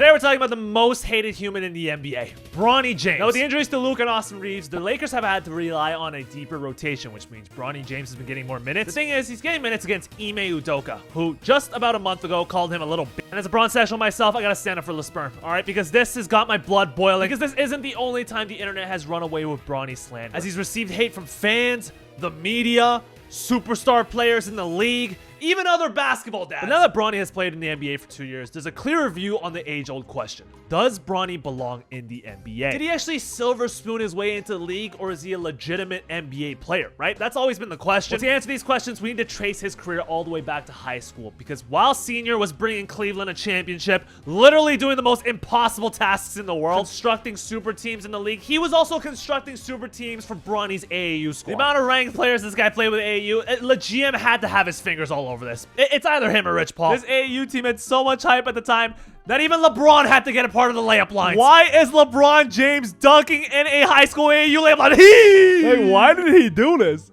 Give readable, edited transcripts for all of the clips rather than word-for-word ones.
Today we're talking about the most hated human in the NBA, Bronny James. Now with the injuries to Luke and Austin Reeves, the Lakers have had to rely on a deeper rotation, which means Bronny James has been getting more minutes. The thing is, he's getting minutes against Ime Udoka, who just about a month ago called him a little bitch. And as a Bron Sexual myself, I gotta stand up for the sperm, alright? Because this has got my blood boiling. Because this isn't the only time the internet has run away with Bronny's slander. As he's received hate from fans, the media, superstar players in the league, even other basketball dads. But now that Bronny has played in the NBA for 2 years, there's a clearer view on the age-old question. Does Bronny belong in the NBA? Did he actually silver spoon his way into the league, or is he a legitimate NBA player, right? That's always been the question. Well, to answer these questions, we need to trace his career all the way back to high school, because while Senior was bringing Cleveland a championship, literally doing the most impossible tasks in the world, constructing super teams in the league, he was also constructing super teams for Bronny's AAU squad. The amount of ranked players this guy played with AAU, the GM had to have his fingers all over this. It's either him or Rich Paul. This AAU team had so much hype at the time that even LeBron had to get a part of the layup lines. Why is LeBron James dunking in a high school AAU layup line? Hey, why did he do this?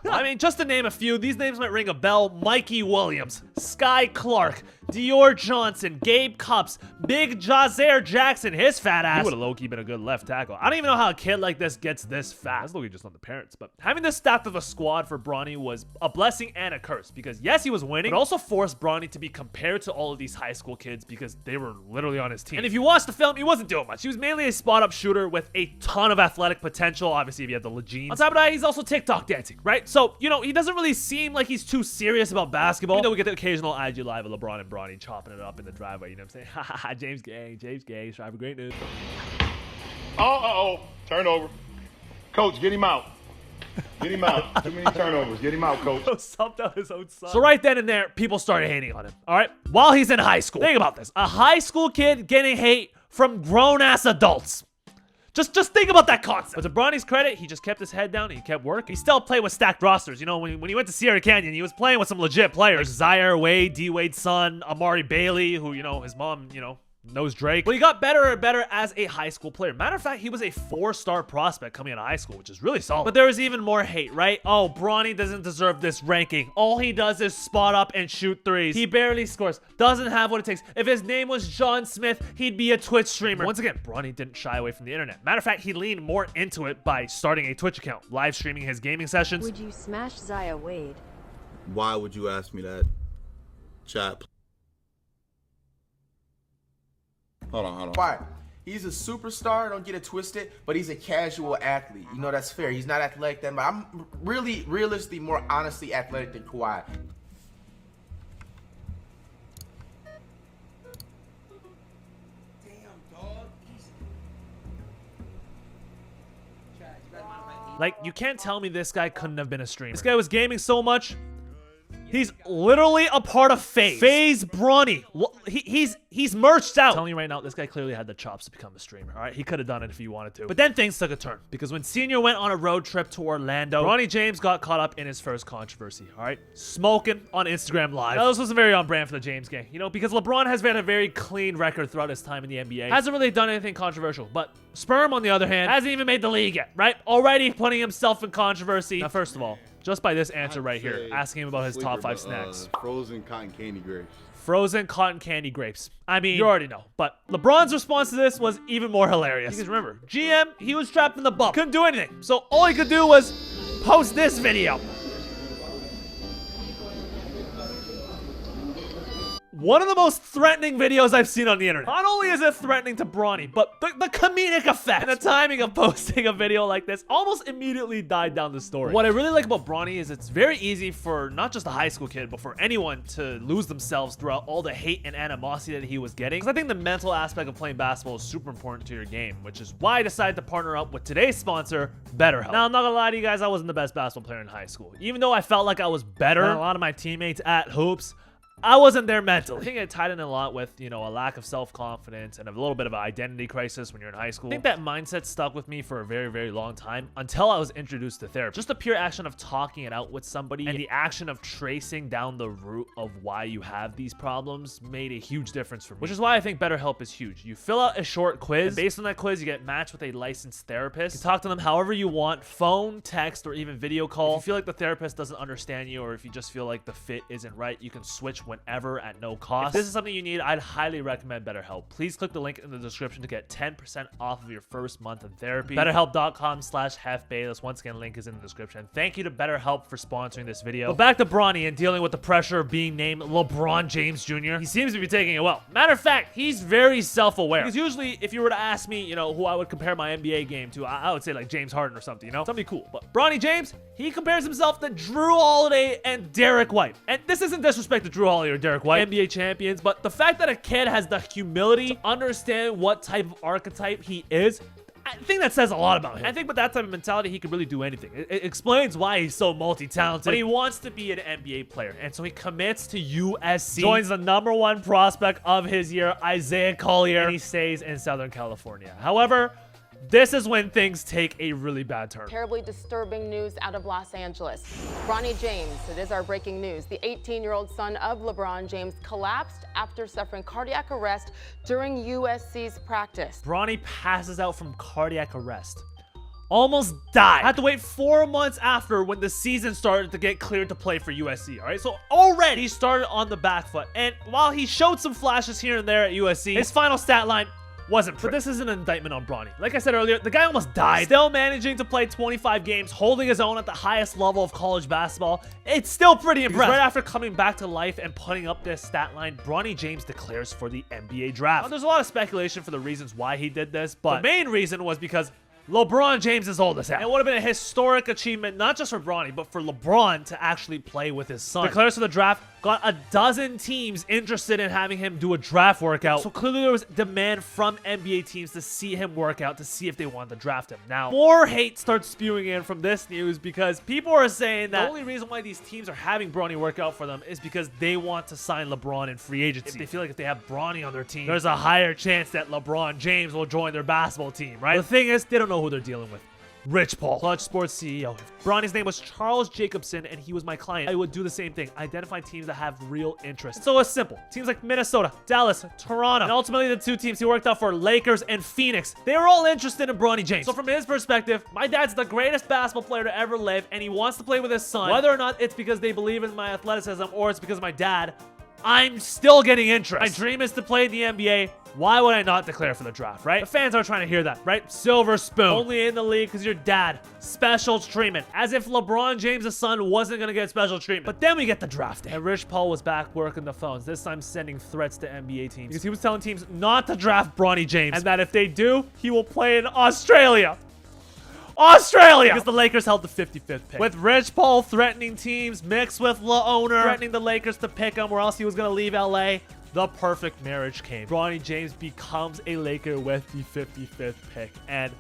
I mean, just to name a few, these names might ring a bell. Mikey Williams, Sky Clark, Dior Johnson, Gabe Cupps, Big Jazair Jackson, his fat ass. He would have low-key been a good left tackle. I don't even know how a kid like this gets this fat. That's low-key just on the parents. But having this stacked of a squad for Bronny was a blessing and a curse. Because yes, he was winning, but also forced Bronny to be compared to all of these high school kids because they were literally on his team. And if you watch the film, he wasn't doing much. He was mainly a spot-up shooter with a ton of athletic potential. Obviously, if you have the genes. On top of that, he's also TikTok dancing, right? So, you know, he doesn't really seem like he's too serious about basketball. You know, we get the occasional IG live of LeBron and Bronny chopping it up in the driveway, you know what I'm saying? Ha ha ha, James gang, strive for greatness. Uh-oh, turnover. Coach, get him out. Get him out. Too many turnovers. Get him out, coach. Subbed out his own son. So right then and there, people started hating on him, all right? While he's in high school. Think about this. A high school kid getting hate from grown-ass adults. Just think about that concept. But to Bronny's credit, he just kept his head down and he kept working. He still played with stacked rosters. You know, when he went to Sierra Canyon, he was playing with some legit players. Like Zaire Wade, D-Wade's son, Amari Bailey, who, you know, his mom, you know, knows Drake. But he got better and better as a high school player. Matter of fact, he was a 4-star prospect coming out of high school, which is really solid. But there was even more hate, right? Oh, Bronny doesn't deserve this ranking. All he does is spot up and shoot threes. He barely scores. Doesn't have what it takes. If his name was John Smith, he'd be a Twitch streamer. Once again, Bronny didn't shy away from the internet. Matter of fact, he leaned more into it by starting a Twitch account, live streaming his gaming sessions. Would you smash Zaire Wade? Why would you ask me that? Chat. Hold on. Why? He's a superstar, don't get it twisted, but he's a casual athlete. You know, that's fair. He's not athletic then, but I'm really, realistically, more honestly athletic than Kawhi. Like, you can't tell me this guy couldn't have been a streamer. This guy was gaming so much. He's literally a part of FaZe. FaZe Bronny. He's merged out. I'm telling you right now, this guy clearly had the chops to become a streamer, all right? He could have done it if he wanted to. But then things took a turn, because when Senior went on a road trip to Orlando, Bronny James got caught up in his first controversy, all right? Smoking on Instagram Live. Now, this wasn't very on brand for the James gang, you know, because LeBron has had a very clean record throughout his time in the NBA. Hasn't really done anything controversial, but Sperm, on the other hand, hasn't even made the league yet, right? Already putting himself in controversy. Now, first of all, just by this answer right here, asking him about his top 5 snacks. Frozen cotton candy grapes. Frozen cotton candy grapes. I mean, you already know. But LeBron's response to this was even more hilarious. Because remember, GM, he was trapped in the bubble. Couldn't do anything. So all he could do was post this video. One of the most threatening videos I've seen on the internet. Not only is it threatening to Bronny, but the comedic effect and the timing of posting a video like this almost immediately died down the story. What I really like about Bronny is it's very easy for not just a high school kid, but for anyone to lose themselves throughout all the hate and animosity that he was getting. Because I think the mental aspect of playing basketball is super important to your game, which is why I decided to partner up with today's sponsor, BetterHelp. Now, I'm not gonna lie to you guys, I wasn't the best basketball player in high school. Even though I felt like I was better than a lot of my teammates at hoops, I wasn't there mentally. I think it tied in a lot with, you know, a lack of self-confidence and a little bit of an identity crisis when you're in high school. I think that mindset stuck with me for a very, very long time until I was introduced to therapy. Just the pure action of talking it out with somebody and the action of tracing down the root of why you have these problems made a huge difference for me. Which is why I think BetterHelp is huge. You fill out a short quiz, and based on that quiz, you get matched with a licensed therapist. You talk to them however you want, phone, text, or even video call. If you feel like the therapist doesn't understand you, or if you just feel like the fit isn't right, you can switch whenever at no cost. If this is something you need, I'd highly recommend BetterHelp. Please click the link in the description to get 10% off of your first month of therapy. BetterHelp.com/HefBayless. Once again, link is in the description. Thank you to BetterHelp for sponsoring this video. But back to Bronny and dealing with the pressure of being named LeBron James Jr. He seems to be taking it well. Matter of fact, he's very self-aware. Because usually, if you were to ask me, you know, who I would compare my NBA game to, I would say like James Harden or something, you know? Something cool. But Bronny James, he compares himself to Drew Holiday and Derek White. And this isn't disrespect to Drew Holiday or Derek White, NBA champions, but the fact that a kid has the humility to understand what type of archetype he is, I think that says a lot about him. I think with that type of mentality, he could really do anything. It explains why he's so multi-talented. But he wants to be an NBA player, and so he commits to USC, joins the #1 prospect of his year, Isaiah Collier, and he stays in Southern California. However, this is when things take a really bad turn. Terribly disturbing news out of Los Angeles. Bronny James, it is our breaking news. The 18-year-old son of LeBron James collapsed after suffering cardiac arrest during USC's practice. Bronny passes out from cardiac arrest. Almost died. Had to wait 4 months after when the season started to get cleared to play for USC, all right? So already he started on the back foot. And while he showed some flashes here and there at USC, his final stat line wasn't pretty. But this is an indictment on Bronny. Like I said earlier, the guy almost died. Still managing to play 25 games, holding his own at the highest level of college basketball. It's still pretty impressive. Right after coming back to life and putting up this stat line, Bronny James declares for the NBA draft. Now, there's a lot of speculation for the reasons why he did this, but the main reason was because LeBron James is old as hell. It would have been a historic achievement, not just for Bronny, but for LeBron to actually play with his son. Declares for the draft, got a dozen teams interested in having him do a draft workout. So clearly there was demand from NBA teams to see him work out, to see if they wanted to draft him. Now, more hate starts spewing in from this news because people are saying that the only reason why these teams are having Bronny work out for them is because they want to sign LeBron in free agency. If they feel like if they have Bronny on their team, there's a higher chance that LeBron James will join their basketball team, right? The thing is, they don't know who they're dealing with. Rich Paul, Clutch Sports CEO. If Bronny's name was Charles Jacobson and he was my client, I would do the same thing. Identify teams that have real interest. So it's simple. Teams like Minnesota, Dallas, Toronto, and ultimately the two teams he worked out for, Lakers and Phoenix. They were all interested in Bronny James. So from his perspective, my dad's the greatest basketball player to ever live, and he wants to play with his son. Whether or not it's because they believe in my athleticism or it's because of my dad, I'm still getting interest. My dream is to play in the NBA. Why would I not declare for the draft, right? The fans are trying to hear that, right? Silver spoon. Only in the league because your dad. Special treatment. As if LeBron James' son wasn't going to get special treatment. But then we get the draft day. And Rich Paul was back working the phones, this time sending threats to NBA teams. Because he was telling teams not to draft Bronny James. And that if they do, he will play in Australia. Because the Lakers held the 55th pick. With Rich Paul threatening teams, mixed with the owner threatening the Lakers to pick him or else he was going to leave LA, the perfect marriage came. Bronny James becomes a Laker with the 55th pick. And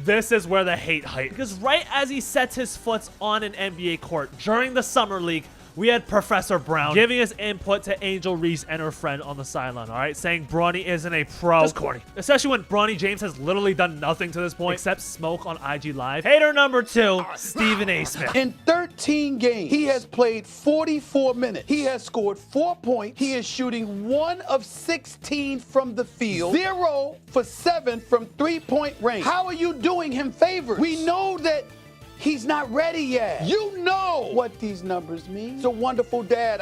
this is where the hate heights. Because right as he sets his foot on an NBA court during the Summer League, we had Professor Brown giving his input to Angel Reese and her friend on the sideline, all right? Saying Bronny isn't a pro. Just corny. Especially when Bronny James has literally done nothing to this point except smoke on IG Live. Hater number 2, Stephen A. Smith. In 13 games, he has played 44 minutes. He has scored 4 points. He is shooting 1 of 16 from the field, 0 for 7 from three-point range. How are you doing him favors? We know that he's not ready yet. You know what these numbers mean. He's a wonderful dad.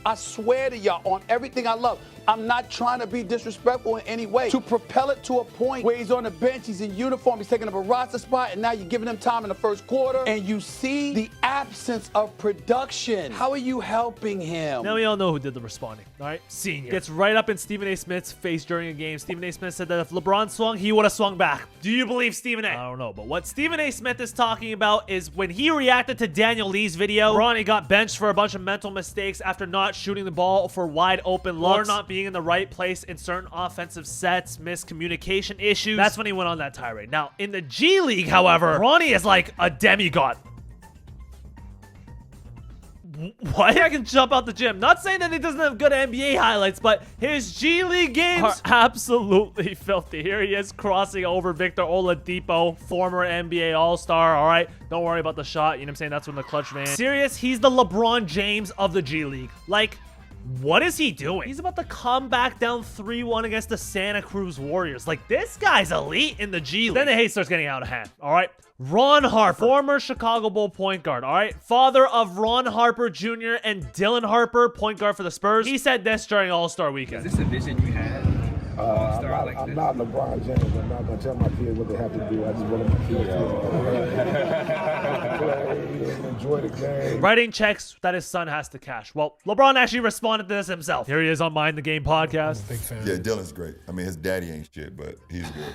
I swear to y'all on everything I love, I'm not trying to be disrespectful in any way. To propel it to a point where he's on the bench, he's in uniform, he's taking up a roster spot, and now you're giving him time in the first quarter, and you see the absence of production. How are you helping him? Now we all know who did the responding, all right? Senior. Gets right up in Stephen A. Smith's face during a game. Stephen A. Smith said that if LeBron swung, he would have swung back. Do you believe Stephen A? I don't know, but what Stephen A. Smith is talking about is when he reacted to Daniel Lee's video, Bronny got benched for a bunch of mental mistakes after not shooting the ball for wide open looks, or not being in the right place in certain offensive sets, miscommunication issues. That's when he went on that tirade. Now, in the G League, however, Bronny is like a demigod. What? I can jump out the gym. Not saying that he doesn't have good NBA highlights, but his G League games are absolutely filthy. Here he is crossing over Victor Oladipo, former NBA All-Star. All right, don't worry about the shot. You know what I'm saying? That's when the clutch man. Serious, he's the LeBron James of the G League. Like, What is he doing? He's about to come back down 3-1 against the Santa Cruz Warriors. Like, this guy's elite in the G League. Then the hate starts getting out of hand, all right? Ron Harper, former Chicago Bull point guard, all right? Father of Ron Harper Jr. and Dylan Harper, point guard for the Spurs. He said this during All-Star Weekend. Is this a vision you had? I'm not LeBron James. I'm not going to tell my kids what they have to do. I just want my kids to play and enjoy the game. Writing checks that his son has to cash. Well, LeBron actually responded to this himself. Here he is on Mind the Game podcast. Big fan. Yeah, Dylan's great. I mean, his daddy ain't shit, but he's good.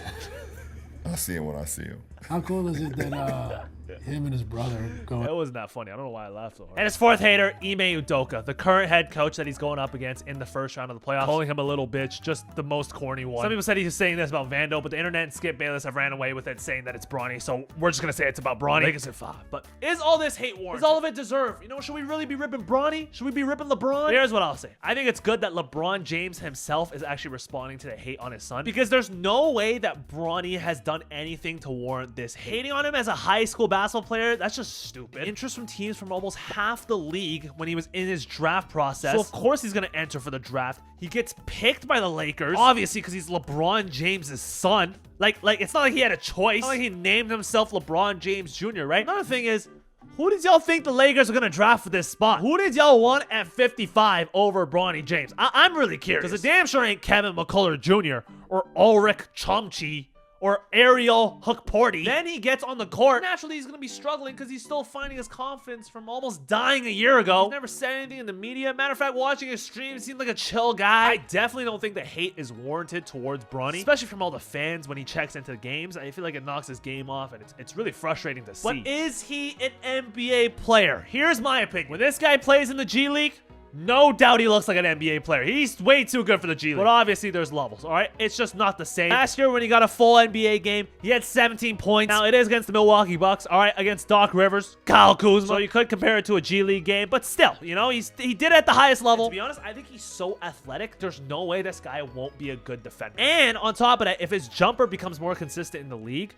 I see him when I see him. How cool is it that him and his brother go? It wasn't that funny. I don't know why I laughed so hard. And his fourth hater, Ime Udoka, the current head coach that he's going up against in the first round of the playoffs. Calling him a little bitch, just the most corny one. Some people said he was saying this about Vando, but the internet and Skip Bayless have ran away with it, saying that it's Bronny. So we're just gonna say it's about Bronny. Lakers in 5. But is all this hate warranted? Is all of it deserved? You know, should we really be ripping Bronny? Should we be ripping LeBron? Here's what I'll say. I think it's good that LeBron James himself is actually responding to the hate on his son, because there's no way that Bronny has done anything to warrant this hate. Hating on him as a high school basketball player, that's just stupid. Interest from teams from almost half the league when he was in his draft process. So of course he's gonna enter for the draft. He gets picked by the Lakers, obviously, because he's LeBron James' son. Like it's not like he had a choice. It's not like he named himself LeBron James Jr., right? Another thing is, who did y'all think the Lakers are gonna draft for this spot? Who did y'all want at 55 over Bronny James? I'm really curious, because the damn sure ain't Kevin McCullough Jr. or Ulrich Chomchi or Ariel Hookporty. Then he gets on the court. Naturally, he's going to be struggling because he's still finding his confidence from almost dying a year ago. He's never said anything in the media. Matter of fact, watching his stream, he seemed like a chill guy. I definitely don't think the hate is warranted towards Bronny, especially from all the fans when he checks into the games. I feel like it knocks his game off, and it's really frustrating to see. But is he an NBA player? Here's my opinion. When this guy plays in the G League, no doubt he looks like an NBA player. He's way too good for the G League. But obviously, there's levels, all right? It's just not the same. Last year, when he got a full NBA game, he had 17 points. Now, it is against the Milwaukee Bucks, all right? Against Doc Rivers, Kyle Kuzma. So you could compare it to a G League game. But still, you know, he did it at the highest level. And to be honest, I think he's so athletic, there's no way this guy won't be a good defender. And on top of that, if his jumper becomes more consistent in the league,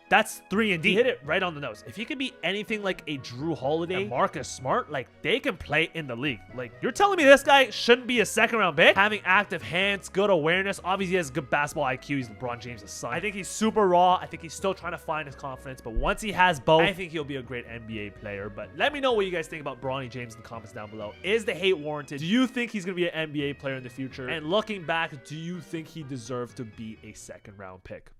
that's 3 and D. He hit it right on the nose. If he could be anything like a Drew Holiday and Marcus Smart, like, they can play in the league. Like, you're telling me this guy shouldn't be a second-round pick? Having active hands, good awareness. Obviously, he has good basketball IQ. He's LeBron James' son. I think he's super raw. I think he's still trying to find his confidence. But once he has both, I think he'll be a great NBA player. But let me know what you guys think about Bronny James in the comments down below. Is the hate warranted? Do you think he's going to be an NBA player in the future? And looking back, do you think he deserved to be a second-round pick?